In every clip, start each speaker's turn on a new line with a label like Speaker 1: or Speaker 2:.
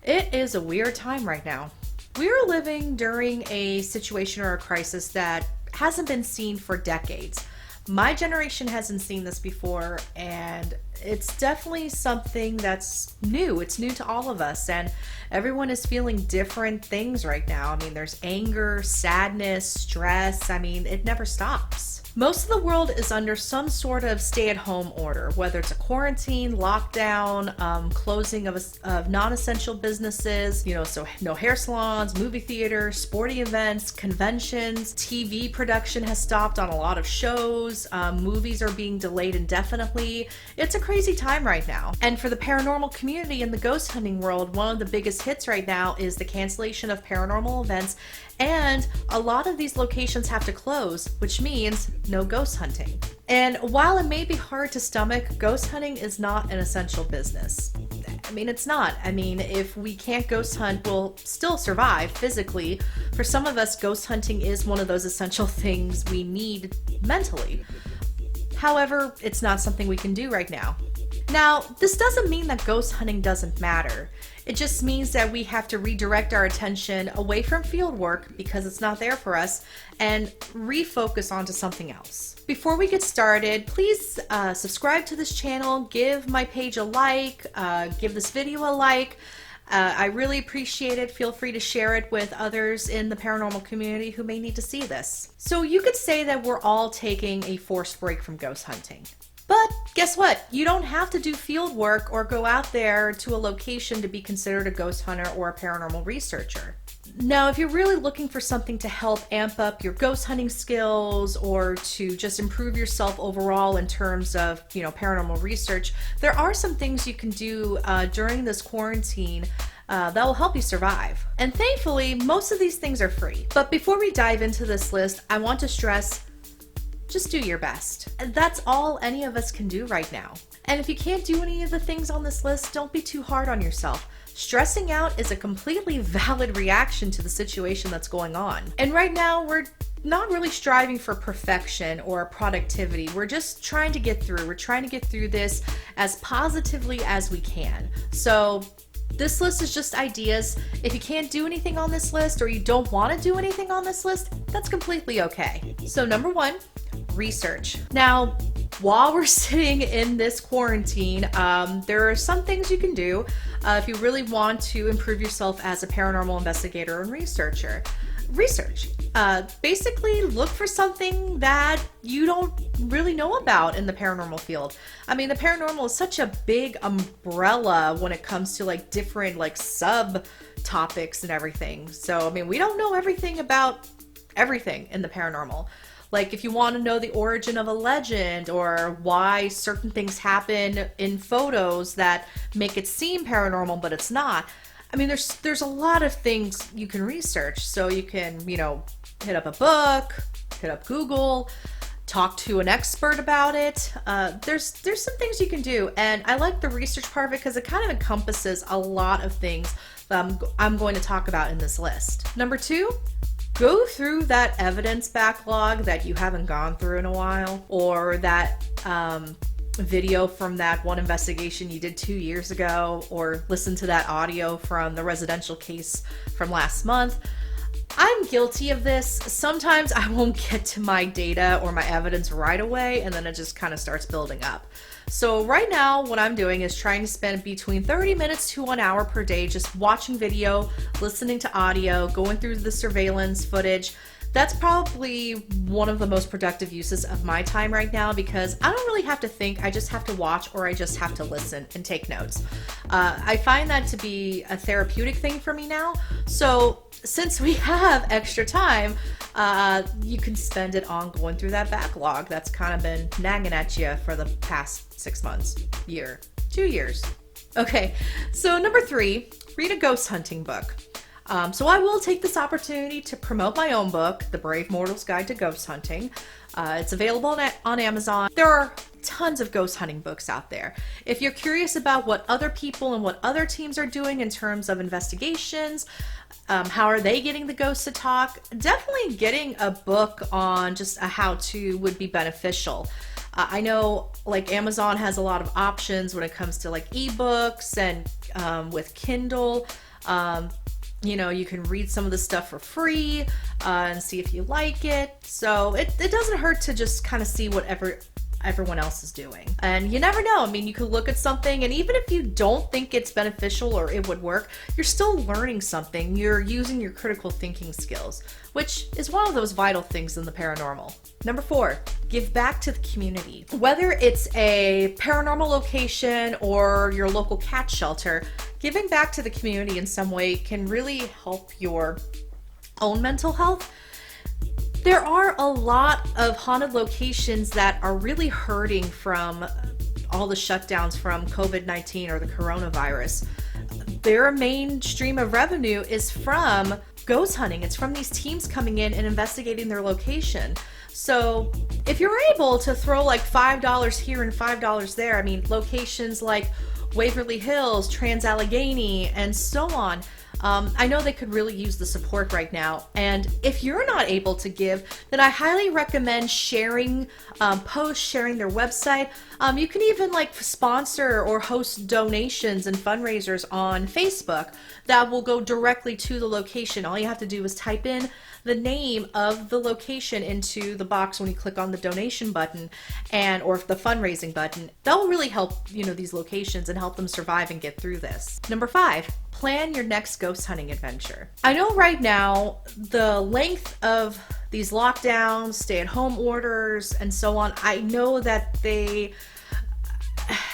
Speaker 1: It is a weird time right now. We're living during a situation or a crisis that hasn't been seen for decades. My generation hasn't seen this before, and it's definitely something that's new. It's new to all of us, and everyone is feeling different things right now. I mean, there's anger, sadness, stress. I mean, it never stops. Most of the world is under some sort of stay-at-home order, whether it's a quarantine, lockdown, closing of non-essential businesses, so no hair salons, movie theaters, sporting events, conventions, TV production has stopped on a lot of shows, movies are being delayed indefinitely. It's a crazy time right now. And for the paranormal community in the ghost hunting world, one of the biggest hits right now is the cancellation of paranormal events, and a lot of these locations have to close, which means no ghost hunting. And while it may be hard to stomach, ghost hunting is not an essential business. I mean, it's not. I mean, if we can't ghost hunt, we'll still survive physically. For some of us, ghost hunting is one of those essential things we need mentally. However, it's not something we can do right now. Now, this doesn't mean that ghost hunting doesn't matter. It just means that we have to redirect our attention away from field work because it's not there for us and refocus onto something else. Before we get started, please subscribe to this channel, give my page a like, give this video a like. I really appreciate it. Feel free to share it with others in the paranormal community who may need to see this. So you could say that we're all taking a forced break from ghost hunting. But guess what? You don't have to do field work or go out there to a location to be considered a ghost hunter or a paranormal researcher. Now, if you're really looking for something to help amp up your ghost hunting skills or to just improve yourself overall in terms of, paranormal research, there are some things you can do during this quarantine that will help you survive. And thankfully, most of these things are free. But before we dive into this list, I want to stress, just do your best. And that's all any of us can do right now. And if you can't do any of the things on this list, don't be too hard on yourself. Stressing out is a completely valid reaction to the situation that's going on. And right now, we're not really striving for perfection or productivity. We're just trying to get through. We're trying to get through this as positively as we can. So this list is just ideas. If you can't do anything on this list or you don't want to do anything on this list, that's completely okay. So number one, research. Now, while we're sitting in this quarantine, there are some things you can do if you really want to improve yourself as a paranormal investigator and researcher. Research. Basically look for something that you don't really know about in the paranormal field. I mean, the paranormal is such a big umbrella when it comes to different sub topics and everything. So, I mean, we don't know everything about everything in the paranormal. If you want to know the origin of a legend or why certain things happen in photos that make it seem paranormal but it's not, I mean, there's a lot of things you can research. So you can, hit up a book, hit up Google, talk to an expert about it. There's some things you can do, and I like the research part of it because it kind of encompasses a lot of things that I'm going to talk about in this list. Number two, go through that evidence backlog that you haven't gone through in a while, or that video from that one investigation you did 2 years ago, or listen to that audio from the residential case from last month. I'm guilty of this. Sometimes I won't get to my data or my evidence right away, and then it just kind of starts building up. So right now, what I'm doing is trying to spend between 30 minutes to 1 hour per day just watching video, listening to audio, going through the surveillance footage. That's probably one of the most productive uses of my time right now because I don't really have to think. I just have to watch, or I just have to listen and take notes. I find that to be a therapeutic thing for me now. So since we have extra time, you can spend it on going through that backlog that's kind of been nagging at you for the past 6 months, year, 2 years. Okay, so number three, read a ghost hunting book. So I will take this opportunity to promote my own book, The Brave Mortal's Guide to Ghost Hunting. It's available on Amazon. There are tons of ghost hunting books out there. If you're curious about what other people and what other teams are doing in terms of investigations, how are they getting the ghosts to talk, definitely getting a book on just a how-to would be beneficial. I know Amazon has a lot of options when it comes to ebooks and with Kindle. You can read some of the stuff for free and see if you like it. So it doesn't hurt to just kind of see whatever everyone else is doing. And you never know. I mean, you could look at something, and even if you don't think it's beneficial or it would work, you're still learning something. You're using your critical thinking skills, which is one of those vital things in the paranormal. Number 4, give back to the community. Whether it's a paranormal location or your local cat shelter, giving back to the community in some way can really help your own mental health. There are a lot of haunted locations that are really hurting from all the shutdowns from COVID-19 or the coronavirus. Their main stream of revenue is from ghost hunting. It's from these teams coming in and investigating their location. So if you're able to throw like $5 here and $5 there, I mean, locations like Waverly Hills, Trans-Allegheny, and so on, I know they could really use the support right now. And if you're not able to give, then I highly recommend sharing posts, sharing their website. You can even like sponsor or host donations and fundraisers on Facebook that will go directly to the location. All you have to do is type in the name of the location into the box when you click on the donation button or the fundraising button. That will really help, these locations and help them survive and get through this. Number 5, plan your next ghost hunting adventure. I know right now the length of these lockdowns, stay-at-home orders, and so on, I know that they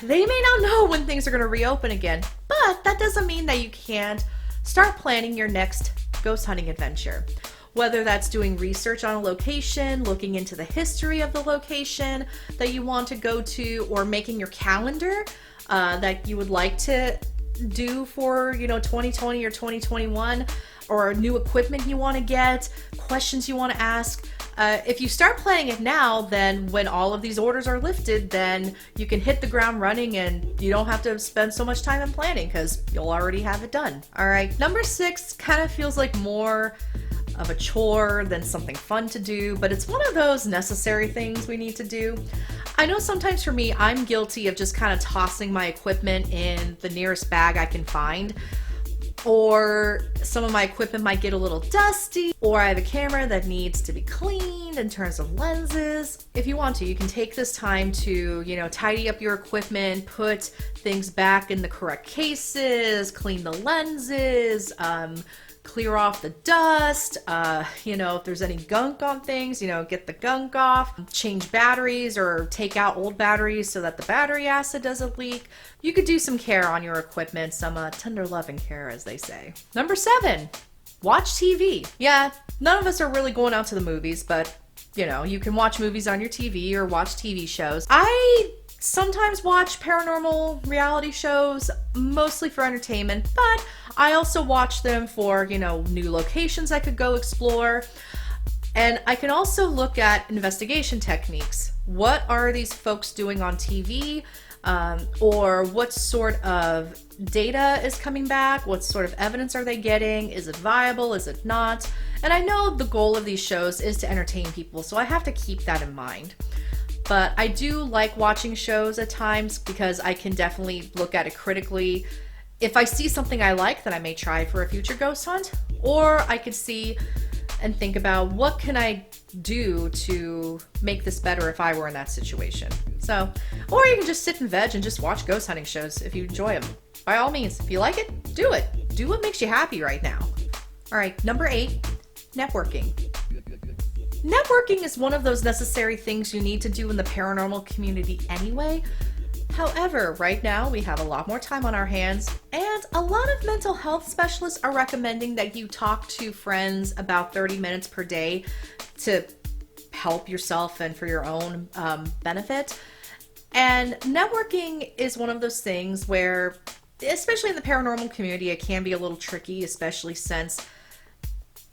Speaker 1: may not know when things are going to reopen again, but that doesn't mean that you can't start planning your next ghost hunting adventure. Whether that's doing research on a location, looking into the history of the location that you want to go to, or making your calendar that you would like to do for 2020 or 2021, or new equipment you want to get, questions you want to ask. If you start planning it now, then when all of these orders are lifted, then you can hit the ground running and you don't have to spend so much time in planning because you'll already have it done. All right, number 6 kind of feels like more of a chore than something fun to do, but it's one of those necessary things we need to do. I know sometimes for me, I'm guilty of just kind of tossing my equipment in the nearest bag I can find, or some of my equipment might get a little dusty, or I have a camera that needs to be cleaned in terms of lenses. If you want to, you can take this time to, tidy up your equipment, put things back in the correct cases, clean the lenses, clear off the dust, if there's any gunk on things, get the gunk off, change batteries or take out old batteries so that the battery acid doesn't leak. You could do some care on your equipment, some tender loving care, as they say. Number 7, watch TV. Yeah, none of us are really going out to the movies, but you can watch movies on your TV or watch TV shows. I sometimes watch paranormal reality shows, mostly for entertainment, but I also watch them for, new locations I could go explore. And I can also look at investigation techniques. What are these folks doing on TV? Or what sort of data is coming back? What sort of evidence are they getting? Is it viable? Is it not? And I know the goal of these shows is to entertain people, so I have to keep that in mind. But I do like watching shows at times because I can definitely look at it critically. If I see something I like, then I may try for a future ghost hunt, or I could see and think about what can I do to make this better if I were in that situation. So, or you can just sit and veg and just watch ghost hunting shows if you enjoy them. By all means, if you like it, do it. Do what makes you happy right now. All right, number 8, networking. Networking is one of those necessary things you need to do in the paranormal community anyway. However, right now we have a lot more time on our hands, and a lot of mental health specialists are recommending that you talk to friends about 30 minutes per day to help yourself and for your own benefit. And networking is one of those things where, especially in the paranormal community, it can be a little tricky, especially since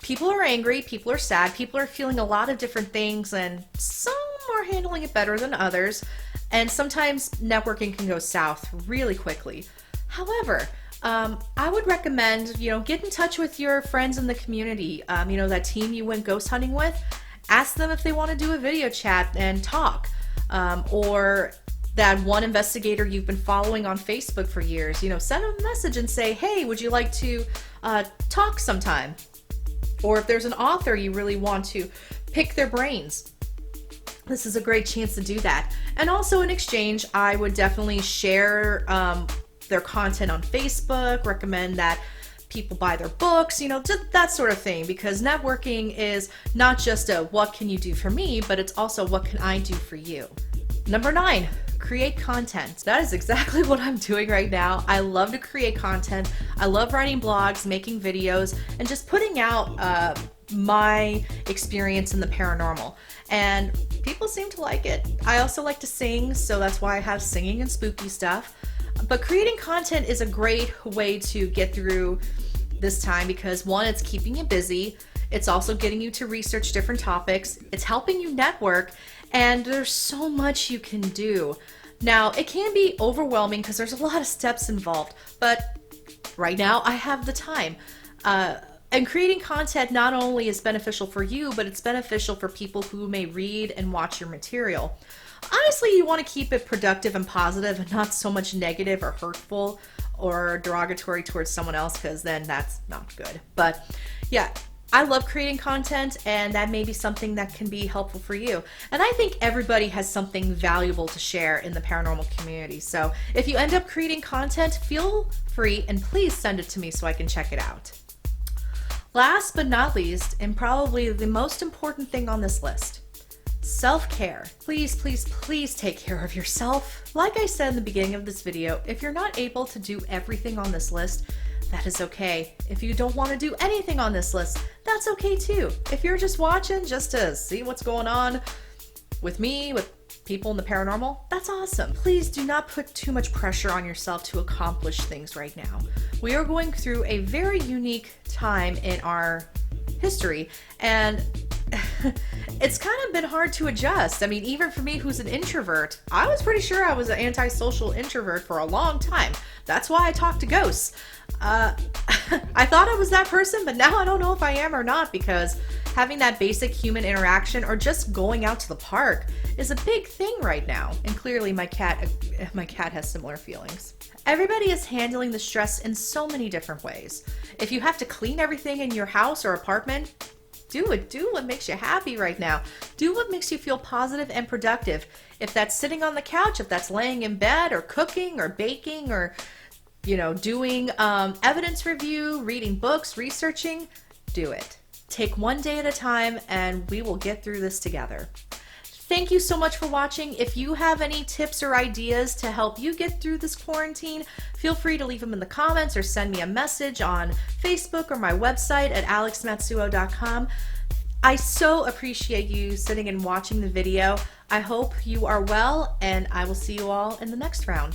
Speaker 1: people are angry, people are sad, people are feeling a lot of different things, and some are handling it better than others. And sometimes networking can go south really quickly. However, I would recommend, get in touch with your friends in the community, that team you went ghost hunting with. Ask them if they want to do a video chat and talk. Or that one investigator you've been following on Facebook for years. You know, send them a message and say, hey, would you like to talk sometime? Or if there's an author you really want to pick their brains, this is a great chance to do that. And also in exchange, I would definitely share their content on Facebook, recommend that people buy their books, you know, just that sort of thing, because networking is not just a what can you do for me, but it's also what can I do for you. Number 9, create content. That is exactly what I'm doing right now. I love to create content. I love writing blogs, making videos, and just putting out my experience in the paranormal. And people seem to like it. I also like to sing, so that's why I have singing and spooky stuff. But creating content is a great way to get through this time because, one, it's keeping you busy. It's also getting you to research different topics. It's helping you network, and there's so much you can do. Now, it can be overwhelming because there's a lot of steps involved, but right now I have the time. And creating content not only is beneficial for you, but it's beneficial for people who may read and watch your material. Honestly, you want to keep it productive and positive and not so much negative or hurtful or derogatory towards someone else, because then that's not good. But yeah, I love creating content, and that may be something that can be helpful for you. And I think everybody has something valuable to share in the paranormal community. So if you end up creating content, feel free and please send it to me so I can check it out. Last but not least, and probably the most important thing on this list, self-care. Please, please, please take care of yourself. Like I said in the beginning of this video, if you're not able to do everything on this list, that is okay. If you don't want to do anything on this list, that's okay too. If you're just watching just to see what's going on with me, with people in the paranormal, that's awesome. Please do not put too much pressure on yourself to accomplish things right now. We are going through a very unique time in our history, and it's kind of been hard to adjust. I mean, even for me who's an introvert, I was pretty sure I was an antisocial introvert for a long time. That's why I talk to ghosts. I thought I was that person, but now I don't know if I am or not, because having that basic human interaction or just going out to the park is a big thing right now. And clearly my cat has similar feelings. Everybody is handling the stress in so many different ways. If you have to clean everything in your house or apartment, do it. Do what makes you happy right now. Do what makes you feel positive and productive. If that's sitting on the couch, if that's laying in bed or cooking or baking or, you know, doing evidence review, reading books, researching, do it. Take one day at a time, and we will get through this together. Thank you so much for watching. If you have any tips or ideas to help you get through this quarantine, feel free to leave them in the comments or send me a message on Facebook or my website at alexmatsuo.com. I so appreciate you sitting and watching the video. I hope you are well, and I will see you all in the next round.